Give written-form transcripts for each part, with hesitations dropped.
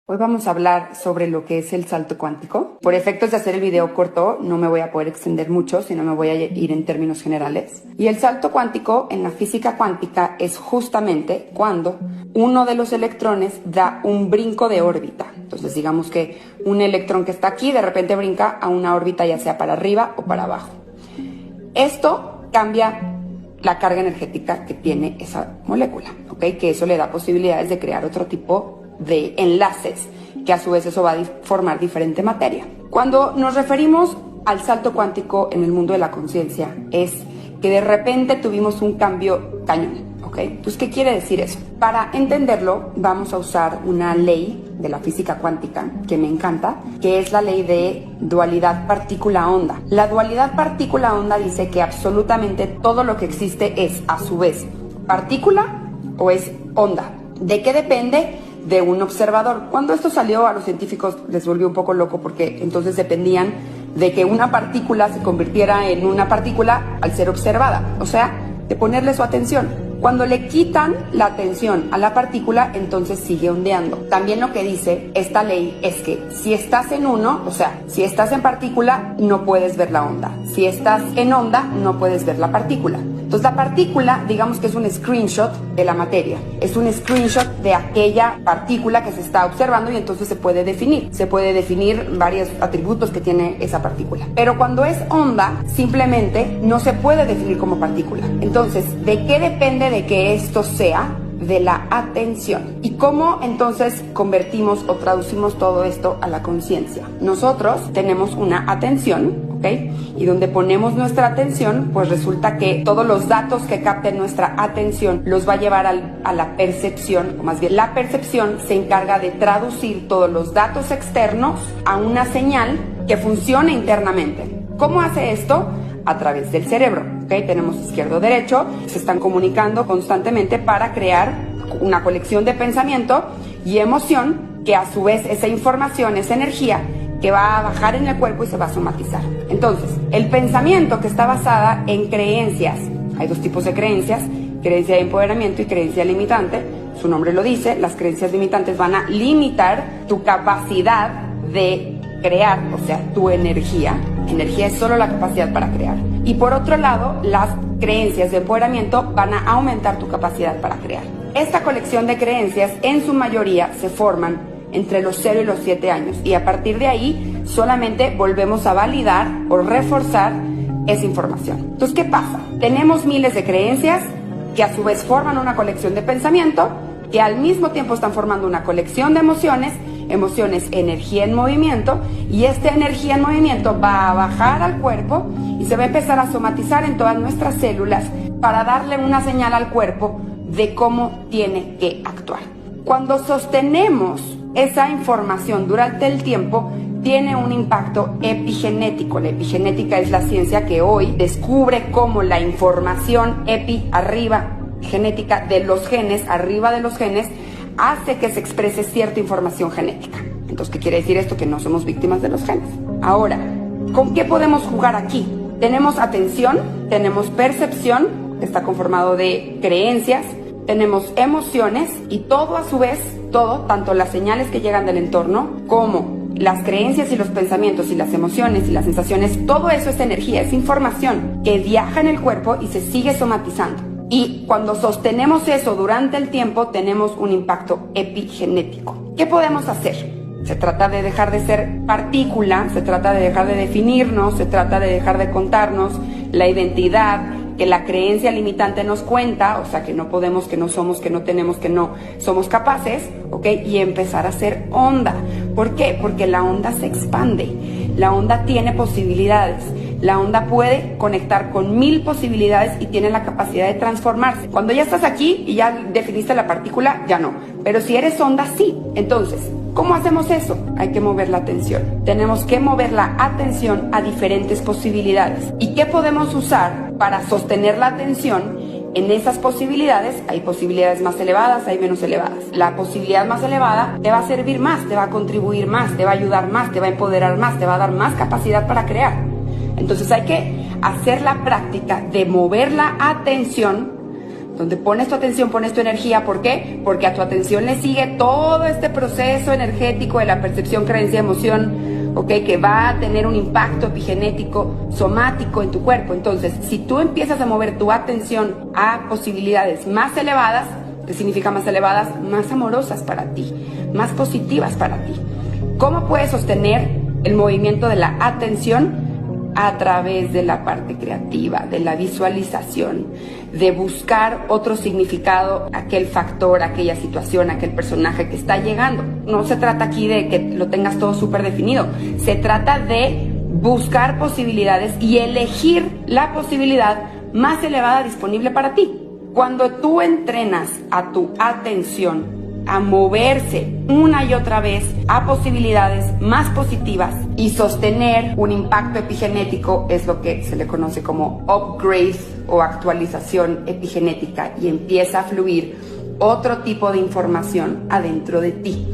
Hoy vamos a hablar sobre lo que es el salto cuántico. Por efectos de hacer el video corto, no me voy a poder extender mucho, sino me voy a ir en términos generales. Y el salto cuántico en la física cuántica es justamente cuando uno de los electrones da un brinco de órbita. Entonces digamos que un electrón que está aquí de repente brinca a una órbita ya sea para arriba o para abajo. Esto cambia la carga energética que tiene esa molécula, ¿ok? Que eso le da posibilidades de crear otro tipo de enlaces, que a su vez eso va a formar diferente materia. Cuando nos referimos al salto cuántico en el mundo de la conciencia, es que de repente tuvimos un cambio cañón, ¿ok? Entonces, ¿qué quiere decir eso? Para entenderlo, vamos a usar una ley de la física cuántica que me encanta, que es la ley de dualidad partícula-onda. La dualidad partícula-onda dice que absolutamente todo lo que existe es, a su vez, partícula o es onda. ¿De qué depende? De un observador. Cuando esto salió, a los científicos les volvió un poco loco porque entonces dependían de que una partícula se convirtiera en una partícula al ser observada, o sea, de ponerle su atención. Cuando le quitan la atención a la partícula, entonces sigue ondeando. También lo que dice esta ley es que si estás en uno, o sea, si estás en partícula, no puedes ver la onda. Si estás en onda, no puedes ver la partícula. Entonces la partícula, digamos que es un screenshot de la materia, es un screenshot de aquella partícula que se está observando y entonces se puede definir varios atributos que tiene esa partícula. Pero cuando es onda, simplemente no se puede definir como partícula. Entonces, ¿de qué depende de que esto sea? De la atención. ¿Y cómo entonces convertimos o traducimos todo esto a la conciencia? Nosotros tenemos una atención, ¿ok? Y donde ponemos nuestra atención, pues resulta que todos los datos que capten nuestra atención los va a llevar a la percepción, o más bien la percepción se encarga de traducir todos los datos externos a una señal que funcione internamente. ¿Cómo hace esto? A través del cerebro, ¿ok? Tenemos izquierdo-derecho, se están comunicando constantemente para crear una colección de pensamiento y emoción que a su vez esa información, esa energía que va a bajar en el cuerpo y se va a somatizar. Entonces, el pensamiento que está basada en creencias, hay dos tipos de creencias, creencia de empoderamiento y creencia limitante, su nombre lo dice, las creencias limitantes van a limitar tu capacidad de crear, o sea, tu energía. Energía es solo la capacidad para crear. Y por otro lado, las creencias de empoderamiento van a aumentar tu capacidad para crear. Esta colección de creencias, en su mayoría, se forman entre los 0 y los 7 años. Y a partir de ahí, solamente volvemos a validar o reforzar esa información. Entonces, ¿qué pasa? Tenemos miles de creencias que a su vez forman una colección de pensamiento, que al mismo tiempo están formando una colección de emociones, energía en movimiento, y esta energía en movimiento va a bajar al cuerpo y se va a empezar a somatizar en todas nuestras células para darle una señal al cuerpo de cómo tiene que actuar. Cuando sostenemos esa información durante el tiempo, tiene un impacto epigenético. La epigenética es la ciencia que hoy descubre cómo la información arriba, genética de los genes, arriba de los genes, hace que se exprese cierta información genética. Entonces, ¿qué quiere decir esto? Que no somos víctimas de los genes. Ahora, ¿con qué podemos jugar aquí? Tenemos atención, tenemos percepción, que está conformado de creencias, tenemos emociones y todo a su vez, tanto las señales que llegan del entorno como las creencias y los pensamientos y las emociones y las sensaciones, todo eso es energía, es información que viaja en el cuerpo y se sigue somatizando. Y cuando sostenemos eso durante el tiempo, tenemos un impacto epigenético. ¿Qué podemos hacer? Se trata de dejar de ser partícula, se trata de dejar de definirnos, se trata de dejar de contarnos la identidad que la creencia limitante nos cuenta, o sea, que no podemos, que no somos, que no tenemos, que no somos capaces, ¿ok? Y empezar a ser onda. ¿Por qué? Porque la onda se expande, la onda tiene posibilidades. La onda puede conectar con 1000 posibilidades y tiene la capacidad de transformarse. Cuando ya estás aquí y ya definiste la partícula, ya no. Pero si eres onda, sí. Entonces, ¿cómo hacemos eso? Hay que mover la atención. Tenemos que mover la atención a diferentes posibilidades. ¿Y qué podemos usar para sostener la atención en esas posibilidades? Hay posibilidades más elevadas, hay menos elevadas. La posibilidad más elevada te va a servir más, te va a contribuir más, te va a ayudar más, te va a empoderar más, te va a dar más capacidad para crear. Entonces hay que hacer la práctica de mover la atención donde pones tu atención, pones tu energía. ¿Por qué? Porque a tu atención le sigue todo este proceso energético de la percepción, creencia, emoción, que va a tener un impacto epigenético, somático en tu cuerpo. Entonces, si tú empiezas a mover tu atención a posibilidades más elevadas, ¿qué significa más elevadas? Más amorosas para ti, más positivas para ti. ¿Cómo puedes sostener el movimiento de la atención? A través de la parte creativa, de la visualización, de buscar otro significado, aquel factor, aquella situación, aquel personaje que está llegando. No se trata aquí de que lo tengas todo súper definido, se trata de buscar posibilidades y elegir la posibilidad más elevada disponible para ti. Cuando tú entrenas a tu atención a moverse una y otra vez a posibilidades más positivas y sostener un impacto epigenético, es lo que se le conoce como upgrade o actualización epigenética, y empieza a fluir otro tipo de información adentro de ti,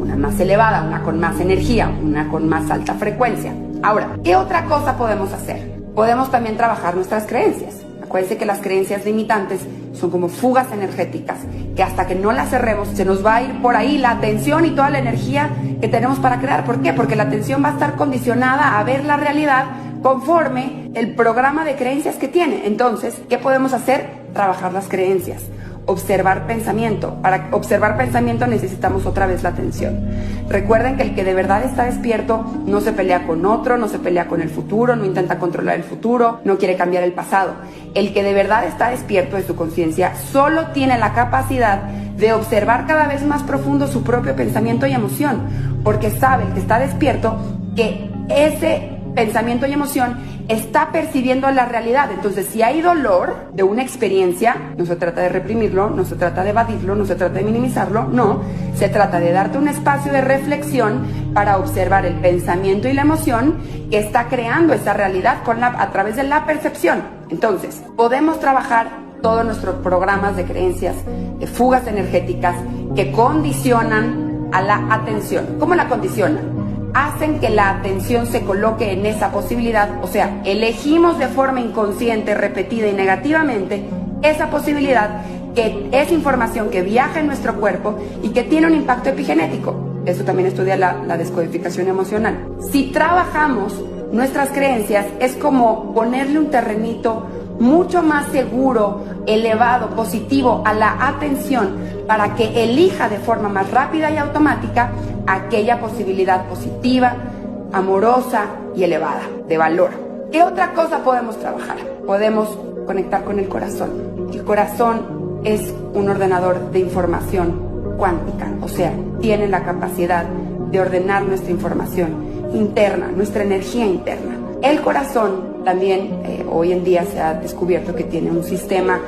una más elevada, una con más energía, una con más alta frecuencia. Ahora, ¿qué otra cosa podemos hacer? Podemos también trabajar nuestras creencias. Acuérdense que las creencias limitantes son como fugas energéticas, que hasta que no las cerremos se nos va a ir por ahí la atención y toda la energía que tenemos para crear. ¿Por qué? Porque la atención va a estar condicionada a ver la realidad conforme el programa de creencias que tiene. Entonces, ¿qué podemos hacer? Trabajar las creencias. Observar pensamiento. Para observar pensamiento necesitamos otra vez la atención. Recuerden que el que de verdad está despierto no se pelea con otro, no se pelea con el futuro, no intenta controlar el futuro, no quiere cambiar el pasado. El que de verdad está despierto de su conciencia solo tiene la capacidad de observar cada vez más profundo su propio pensamiento y emoción, porque sabe, el que está despierto, que ese pensamiento y emoción está percibiendo la realidad. Entonces, si hay dolor de una experiencia, no se trata de reprimirlo, no se trata de evadirlo, no se trata de minimizarlo, no, se trata de darte un espacio de reflexión para observar el pensamiento y la emoción que está creando esa realidad a través de la percepción. Entonces, podemos trabajar todos nuestros programas de creencias, de fugas energéticas que condicionan a la atención. ¿Cómo la condicionan? Hacen que la atención se coloque en esa posibilidad, o sea, elegimos de forma inconsciente, repetida y negativamente esa posibilidad, que es información que viaja en nuestro cuerpo y que tiene un impacto epigenético. Eso también estudia la descodificación emocional. Si trabajamos nuestras creencias, es como ponerle un terrenito mucho más seguro, elevado, positivo a la atención, para que elija de forma más rápida y automática aquella posibilidad positiva, amorosa y elevada, de valor. ¿Qué otra cosa podemos trabajar? Podemos conectar con el corazón. El corazón es un ordenador de información cuántica, o sea, tiene la capacidad de ordenar nuestra información interna, nuestra energía interna. El corazón también hoy en día se ha descubierto que tiene un sistema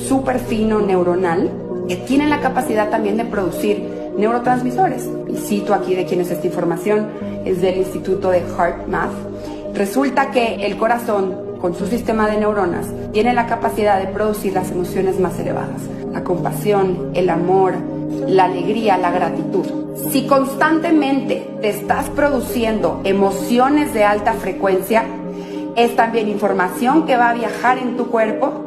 súper fino neuronal, que tiene la capacidad también de producir neurotransmisores. Y cito aquí de quién es esta información, es del Instituto de HeartMath. Resulta que el corazón, con su sistema de neuronas, tiene la capacidad de producir las emociones más elevadas: la compasión, el amor, la alegría, la gratitud. Si constantemente te estás produciendo emociones de alta frecuencia, es también información que va a viajar en tu cuerpo,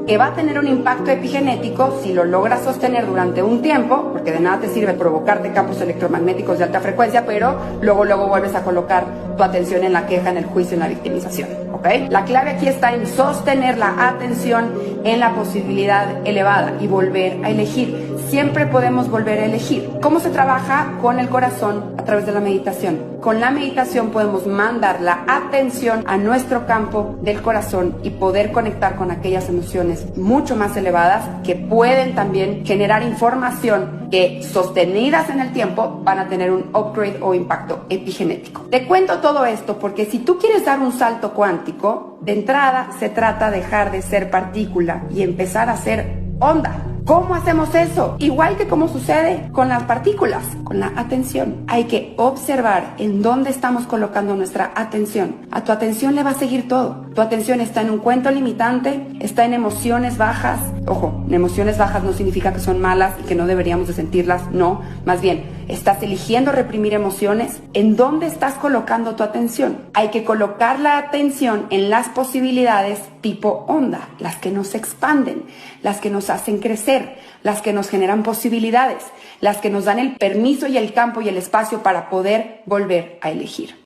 que va a tener un impacto epigenético si lo logras sostener durante un tiempo, porque de nada te sirve provocarte campos electromagnéticos de alta frecuencia, pero luego vuelves a colocar tu atención en la queja, en el juicio, en la victimización, ¿ok? La clave aquí está en sostener la atención en la posibilidad elevada y volver a elegir. Siempre podemos volver a elegir. ¿Cómo se trabaja con el corazón? A través de la meditación. Con la meditación podemos mandar la atención a nuestro campo del corazón y poder conectar con aquellas emociones mucho más elevadas que pueden también generar información que, sostenidas en el tiempo, van a tener un upgrade o impacto epigenético. Te cuento todo esto porque si tú quieres dar un salto cuántico, de entrada se trata de dejar de ser partícula y empezar a ser onda. ¿Cómo hacemos eso? Igual que como sucede con las partículas, con la atención. Hay que observar en dónde estamos colocando nuestra atención. A tu atención le va a seguir todo. Tu atención está en un cuento limitante, está en emociones bajas. Ojo, emociones bajas no significa que son malas y que no deberíamos de sentirlas, no. Más bien, ¿Estás eligiendo reprimir emociones? ¿En dónde estás colocando tu atención? Hay que colocar la atención en las posibilidades tipo onda, las que nos expanden, las que nos hacen crecer, las que nos generan posibilidades, las que nos dan el permiso y el campo y el espacio para poder volver a elegir.